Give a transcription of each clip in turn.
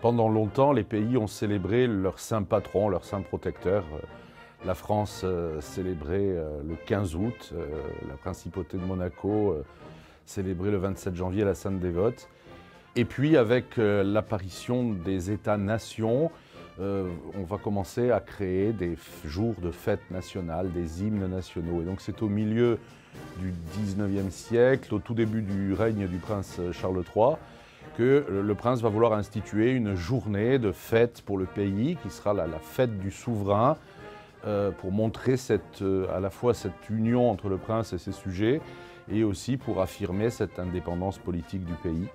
Pendant longtemps, les pays ont célébré leur saint patron, leur saint protecteur. La France célébrait le 15 août, la principauté de Monaco célébrait le 27 janvier la Sainte Dévote. Et puis avec l'apparition des États-nations, on va commencer à créer des jours de fêtes nationales, des hymnes nationaux. Et donc c'est au milieu du 19e siècle, au tout début du règne du prince Charles III, que le prince va vouloir instituer une journée de fête pour le pays, qui sera la fête du souverain, pour montrer à la fois cette union entre le prince et ses sujets, et aussi pour affirmer cette indépendance politique du pays.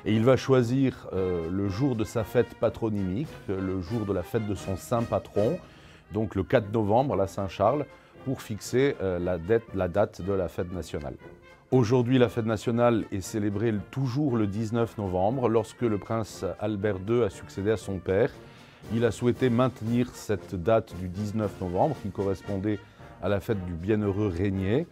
Et il va choisir le jour de sa fête patronymique, le jour de la fête de son saint patron, donc le 4 novembre, la Saint-Charles, pour fixer la date de la fête nationale. Aujourd'hui, la fête nationale est célébrée toujours le 19 novembre. Lorsque le prince Albert II a succédé à son père, il a souhaité maintenir cette date du 19 novembre, qui correspondait à la fête du bienheureux régnier,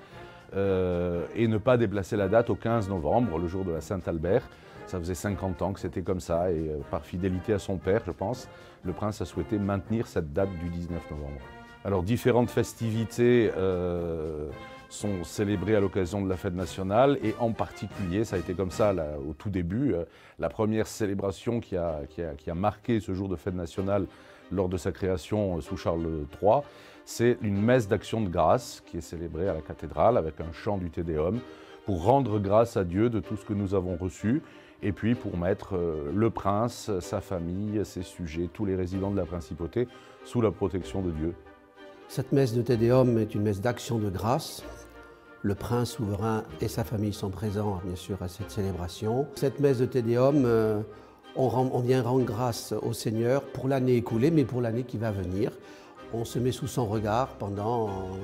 et ne pas déplacer la date au 15 novembre, le jour de la Saint-Albert. Ça faisait 50 ans que c'était comme ça, et par fidélité à son père, je pense, le prince a souhaité maintenir cette date du 19 novembre. Alors, différentes festivités sont célébrées à l'occasion de la fête nationale, et en particulier, ça a été comme ça là, au tout début, la première célébration qui a marqué ce jour de fête nationale lors de sa création sous Charles III, c'est une messe d'action de grâce qui est célébrée à la cathédrale avec un chant du Te Deum pour rendre grâce à Dieu de tout ce que nous avons reçu, et puis pour mettre le prince, sa famille, ses sujets, tous les résidents de la principauté sous la protection de Dieu. Cette messe de Te Deum est une messe d'action de grâce. Le prince souverain et sa famille sont présents, bien sûr, à cette célébration. Cette messe de Te Deum, on vient rendre grâce au Seigneur pour l'année écoulée, mais pour l'année qui va venir. On se met sous son regard pendant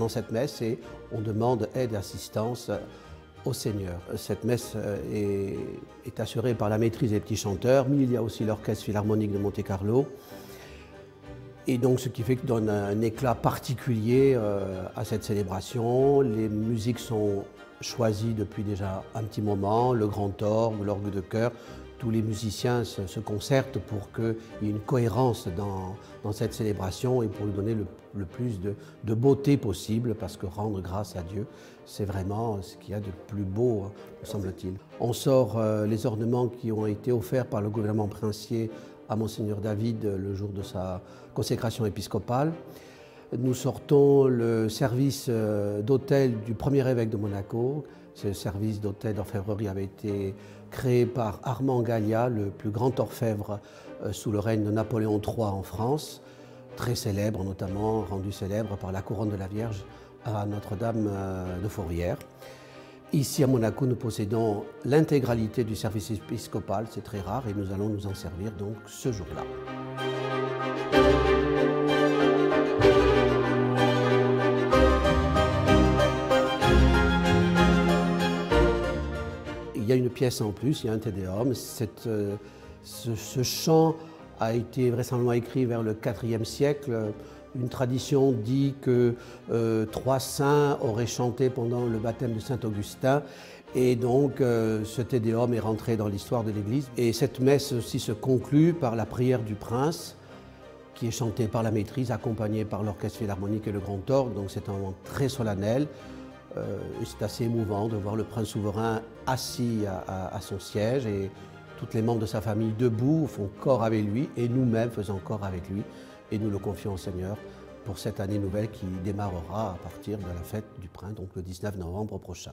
cette messe et on demande aide et assistance au Seigneur. Cette messe est assurée par la maîtrise des petits chanteurs, mais il y a aussi l'Orchestre Philharmonique de Monte-Carlo. Et donc, ce qui fait que donne un éclat particulier à cette célébration. Les musiques sont choisies depuis déjà un petit moment, le grand orgue, l'orgue de chœur. Tous les musiciens se concertent pour qu'il y ait une cohérence dans cette célébration et pour lui donner le plus de beauté possible, parce que rendre grâce à Dieu, c'est vraiment ce qu'il y a de plus beau, me semble-t-il. On sort les ornements qui ont été offerts par le gouvernement princier à Monseigneur David le jour de sa consécration épiscopale. Nous sortons le service d'autel du premier évêque de Monaco. Ce service d'autel d'orfèvrerie avait été créé par Armand Gallia, le plus grand orfèvre sous le règne de Napoléon III en France, très célèbre, notamment rendu célèbre par la couronne de la Vierge à Notre-Dame de Fourvière. Ici à Monaco, nous possédons l'intégralité du service épiscopal, c'est très rare, et nous allons nous en servir donc ce jour-là. Il y a une pièce en plus, il y a un Te Deum. Ce chant a été vraisemblablement écrit vers le IVe siècle. Une tradition dit que 3 saints auraient chanté pendant le baptême de saint Augustin, et donc ce Te Deum est rentré dans l'histoire de l'Église. Et cette messe aussi se conclut par la prière du prince, qui est chantée par la maîtrise, accompagnée par l'Orchestre Philharmonique et le grand orgue, donc c'est un moment très solennel. C'est assez émouvant de voir le prince souverain assis à son siège et tous les membres de sa famille debout font corps avec lui, et nous-mêmes faisons corps avec lui, et nous le confions au Seigneur pour cette année nouvelle qui démarrera à partir de la fête du printemps, donc le 19 novembre prochain.